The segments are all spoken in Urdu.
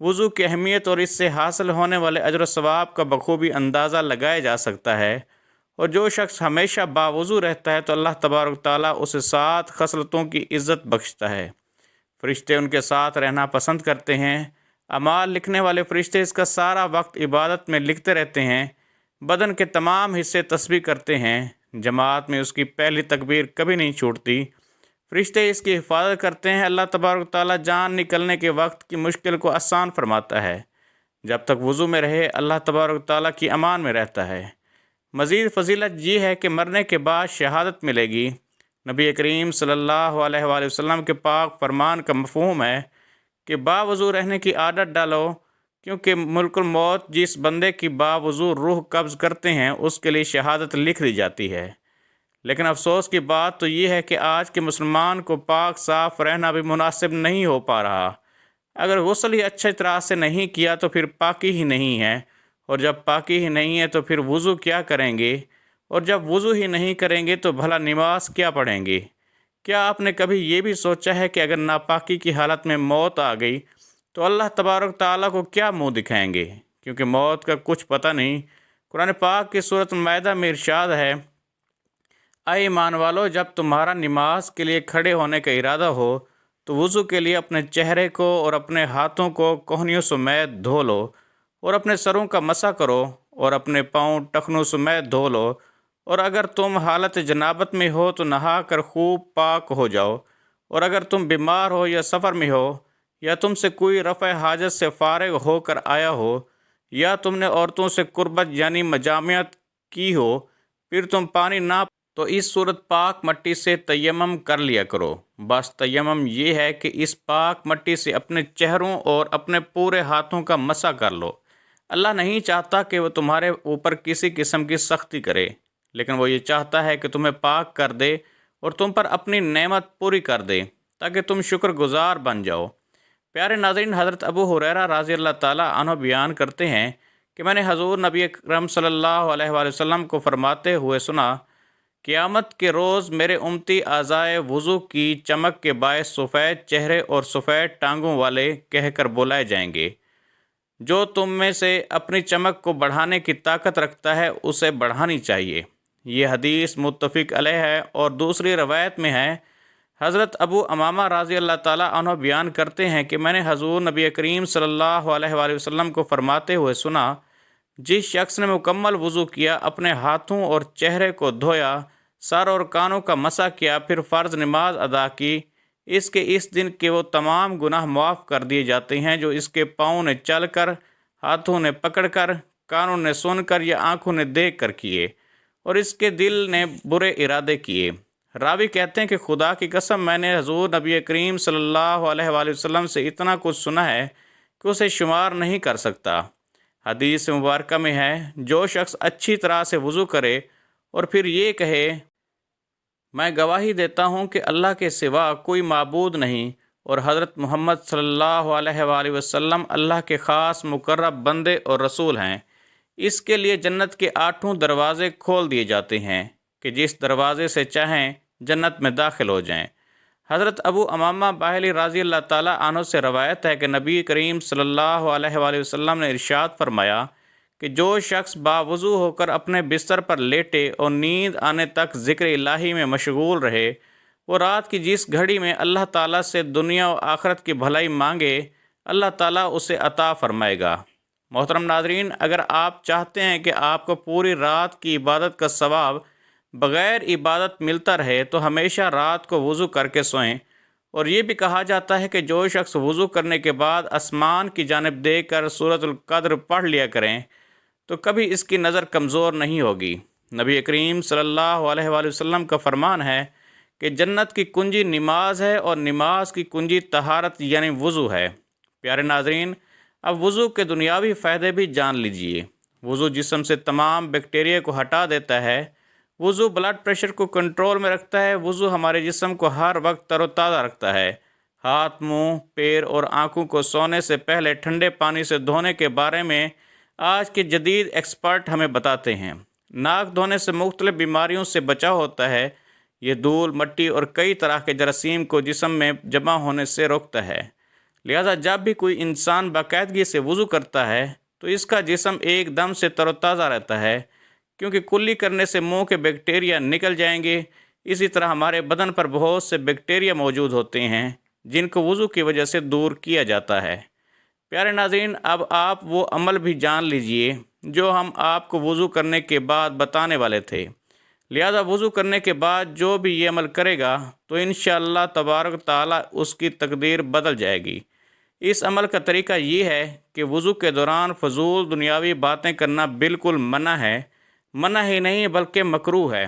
وضو کی اہمیت اور اس سے حاصل ہونے والے اجر و ثواب کا بخوبی اندازہ لگایا جا سکتا ہے، اور جو شخص ہمیشہ باوضو رہتا ہے تو اللہ تبارک تعالیٰ اسے 7 خصلتوں کی عزت بخشتا ہے۔ فرشتے ان کے ساتھ رہنا پسند کرتے ہیں۔ اعمال لکھنے والے فرشتے اس کا سارا وقت عبادت میں لکھتے رہتے ہیں۔ بدن کے تمام حصے تسبیح کرتے ہیں۔ جماعت میں اس کی پہلی تکبیر کبھی نہیں چھوٹتی۔ فرشتے اس کی حفاظت کرتے ہیں۔ اللہ تبارک تعالیٰ جان نکلنے کے وقت کی مشکل کو آسان فرماتا ہے۔ جب تک وضو میں رہے اللہ تبارک تعالیٰ کی امان میں رہتا ہے۔ مزید فضیلت یہ ہے کہ مرنے کے بعد شہادت ملے گی۔ نبی کریم صلی اللہ علیہ وآلہ وسلم کے پاک فرمان کا مفہوم ہے کہ باوضو رہنے کی عادت ڈالو، کیونکہ ملک الموت جس بندے کی باوضو روح قبض کرتے ہیں اس کے لیے شہادت لکھ دی جاتی ہے۔ لیکن افسوس کی بات تو یہ ہے کہ آج کے مسلمان کو پاک صاف رہنا بھی مناسب نہیں ہو پا رہا۔ اگر غسل ہی اچھی طرح سے نہیں کیا تو پھر پاکی ہی نہیں ہے، اور جب پاکی ہی نہیں ہے تو پھر وضو کیا کریں گے، اور جب وضو ہی نہیں کریں گے تو بھلا نماز کیا پڑھیں گے؟ کیا آپ نے کبھی یہ بھی سوچا ہے کہ اگر ناپاکی کی حالت میں موت آ گئی تو اللہ تبارک تعالیٰ کو کیا منہ دکھائیں گے؟ کیونکہ موت کا کچھ پتہ نہیں۔ قرآن پاک کی سورۃ المائدہ میں ارشاد ہے، اے ایمان والو، جب تمہارا نماز کے لیے کھڑے ہونے کا ارادہ ہو تو وضو کے لیے اپنے چہرے کو اور اپنے ہاتھوں کو کوہنیوں سمیت دھو لو، اور اپنے سروں کا مسح کرو، اور اپنے پاؤں ٹخنوں سمیت دھو لو، اور اگر تم حالت جنابت میں ہو تو نہا کر خوب پاک ہو جاؤ، اور اگر تم بیمار ہو یا سفر میں ہو، یا تم سے کوئی رفع حاجت سے فارغ ہو کر آیا ہو، یا تم نے عورتوں سے قربت یعنی مجامعت کی ہو، پھر تم پانی نہ تو اس صورت پاک مٹی سے تیمم کر لیا کرو۔ بس تیمم یہ ہے کہ اس پاک مٹی سے اپنے چہروں اور اپنے پورے ہاتھوں کا مسح کر لو۔ اللہ نہیں چاہتا کہ وہ تمہارے اوپر کسی قسم کی سختی کرے، لیکن وہ یہ چاہتا ہے کہ تمہیں پاک کر دے اور تم پر اپنی نعمت پوری کر دے تاکہ تم شکر گزار بن جاؤ۔ پیارے ناظرین، حضرت ابو ہریرہ رضی اللہ تعالیٰ عنہ بیان کرتے ہیں کہ میں نے حضور نبی اکرم صلی اللہ علیہ وآلہ وسلم کو فرماتے ہوئے سنا، قیامت کے روز میرے امتی اعضائے وضو کی چمک کے باعث سفید چہرے اور سفید ٹانگوں والے کہہ کر بلائے جائیں گے۔ جو تم میں سے اپنی چمک کو بڑھانے کی طاقت رکھتا ہے اسے بڑھانی چاہیے۔ یہ حدیث متفق علیہ ہے، اور دوسری روایت میں ہے، حضرت ابو امامہ رضی اللہ تعالیٰ عنہ بیان کرتے ہیں کہ میں نے حضور نبی کریم صلی اللہ علیہ وآلہ وسلم کو فرماتے ہوئے سنا، جس شخص نے مکمل وضو کیا، اپنے ہاتھوں اور چہرے کو دھویا، سر اور کانوں کا مسح کیا، پھر فرض نماز ادا کی، اس کے اس دن کے وہ تمام گناہ معاف کر دیے جاتے ہیں جو اس کے پاؤں نے چل کر، ہاتھوں نے پکڑ کر، کانوں نے سن کر یا آنکھوں نے دیکھ کر کیے، اور اس کے دل نے برے ارادے کیے۔ راوی کہتے ہیں کہ خدا کی قسم میں نے حضور نبی کریم صلی اللہ علیہ وآلہ وسلم سے اتنا کچھ سنا ہے کہ اسے شمار نہیں کر سکتا۔ حدیث مبارکہ میں ہے، جو شخص اچھی طرح سے وضو کرے اور پھر یہ کہے، میں گواہی دیتا ہوں کہ اللہ کے سوا کوئی معبود نہیں، اور حضرت محمد صلی اللہ علیہ وآلہ وسلم اللہ کے خاص مقرب بندے اور رسول ہیں، اس کے لیے جنت کے 8 دروازے کھول دیے جاتے ہیں کہ جس دروازے سے چاہیں جنت میں داخل ہو جائیں۔ حضرت ابو امامہ باہلی رضی اللہ تعالیٰ عنہ سے روایت ہے کہ نبی کریم صلی اللہ علیہ وآلہ وسلم نے ارشاد فرمایا کہ جو شخص باوضو ہو کر اپنے بستر پر لیٹے اور نیند آنے تک ذکر الہی میں مشغول رہے، وہ رات کی جس گھڑی میں اللہ تعالیٰ سے دنیا و آخرت کی بھلائی مانگے، اللہ تعالیٰ اسے عطا فرمائے گا۔ محترم ناظرین، اگر آپ چاہتے ہیں کہ آپ کو پوری رات کی عبادت کا ثواب بغیر عبادت ملتا رہے تو ہمیشہ رات کو وضو کر کے سوئیں، اور یہ بھی کہا جاتا ہے کہ جو شخص وضو کرنے کے بعد آسمان کی جانب دیکھ کر سورۃ القدر پڑھ لیا کریں تو کبھی اس کی نظر کمزور نہیں ہوگی۔ نبی کریم صلی اللہ علیہ وآلہ وسلم کا فرمان ہے کہ جنت کی کنجی نماز ہے، اور نماز کی کنجی طہارت یعنی وضو ہے۔ پیارے ناظرین، اب وضو کے دنیاوی فائدے بھی جان لیجئے۔ وضو جسم سے تمام بیکٹیریا کو ہٹا دیتا ہے۔ وضو بلڈ پریشر کو کنٹرول میں رکھتا ہے۔ وضو ہمارے جسم کو ہر وقت تر و تازہ رکھتا ہے۔ ہاتھ، منہ، پیر اور آنکھوں کو سونے سے پہلے ٹھنڈے پانی سے دھونے کے بارے میں آج کے جدید ایکسپرٹ ہمیں بتاتے ہیں۔ ناک دھونے سے مختلف بیماریوں سے بچاؤ ہوتا ہے۔ یہ دھول، مٹی اور کئی طرح کے جراثیم کو جسم میں جمع ہونے سے روکتا ہے، لہذا جب بھی کوئی انسان باقاعدگی سے وضو کرتا ہے تو اس کا جسم ایک دم سے تر و تازہ رہتا ہے، کیونکہ کلی کرنے سے منہ کے بیکٹیریا نکل جائیں گے۔ اسی طرح ہمارے بدن پر بہت سے بیکٹیریا موجود ہوتے ہیں جن کو وضو کی وجہ سے دور کیا جاتا ہے۔ پیارے ناظرین، اب آپ وہ عمل بھی جان لیجئے جو ہم آپ کو وضو کرنے کے بعد بتانے والے تھے۔ لہذا وضو کرنے کے بعد جو بھی یہ عمل کرے گا تو انشاءاللہ تبارک تعالیٰ اس کی تقدیر بدل جائے گی۔ اس عمل کا طریقہ یہ ہے کہ وضو کے دوران فضول دنیاوی باتیں کرنا بالکل منع ہے، منع ہی نہیں بلکہ مکروہ ہے۔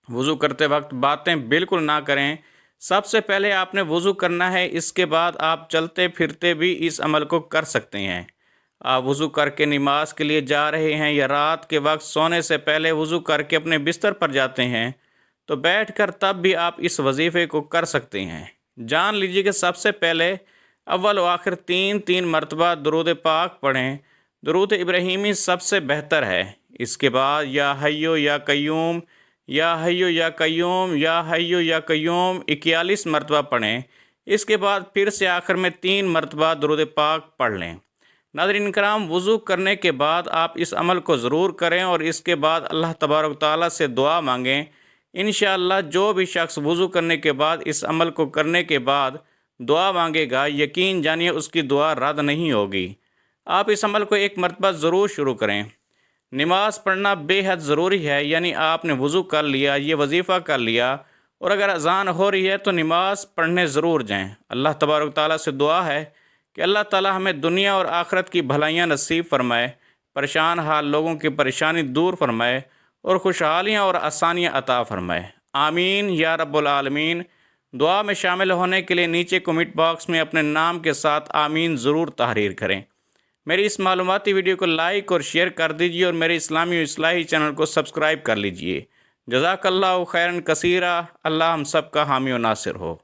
وضو کرتے وقت باتیں بالکل نہ کریں۔ سب سے پہلے آپ نے وضو کرنا ہے، اس کے بعد آپ چلتے پھرتے بھی اس عمل کو کر سکتے ہیں۔ آپ وضو کر کے نماز کے لیے جا رہے ہیں یا رات کے وقت سونے سے پہلے وضو کر کے اپنے بستر پر جاتے ہیں تو بیٹھ کر تب بھی آپ اس وظیفے کو کر سکتے ہیں۔ جان لیجیے کہ سب سے پہلے اول و آخر 3 مرتبہ درود پاک پڑھیں۔ درود ابراہیمی سب سے بہتر ہے۔ اس کے بعد یا حیو یا قیوم، یا حیو یا قیوم، یا حیو یا قیوم 41 مرتبہ پڑھیں۔ اس کے بعد پھر سے آخر میں 3 مرتبہ درود پاک پڑھ لیں۔ ناظرین کرام، وضو کرنے کے بعد آپ اس عمل کو ضرور کریں اور اس کے بعد اللہ تبارک تعالیٰ سے دعا مانگیں۔ انشاءاللہ جو بھی شخص وضو کرنے کے بعد اس عمل کو کرنے کے بعد دعا مانگے گا، یقین جانیے اس کی دعا رد نہیں ہوگی۔ آپ اس عمل کو ایک مرتبہ ضرور شروع کریں۔ نماز پڑھنا بے حد ضروری ہے، یعنی آپ نے وضو کر لیا، یہ وظیفہ کر لیا اور اگر اذان ہو رہی ہے تو نماز پڑھنے ضرور جائیں۔ اللہ تبارک تعالیٰ سے دعا ہے کہ اللہ تعالیٰ ہمیں دنیا اور آخرت کی بھلائیاں نصیب فرمائے، پریشان حال لوگوں کی پریشانی دور فرمائے اور خوشحالیاں اور آسانیاں عطا فرمائے۔ آمین یا رب العالمین۔ دعا میں شامل ہونے کے لیے نیچے کمنٹ باکس میں اپنے نام کے ساتھ آمین ضرور تحریر کریں۔ میری اس معلوماتی ویڈیو کو لائک اور شیئر کر دیجیے اور میرے اسلامی و اصلاحی چینل کو سبسکرائب کر لیجیے۔ جزاک اللہ خیرن کثیرہ۔ اللہ ہم سب کا حامی و ناصر ہو۔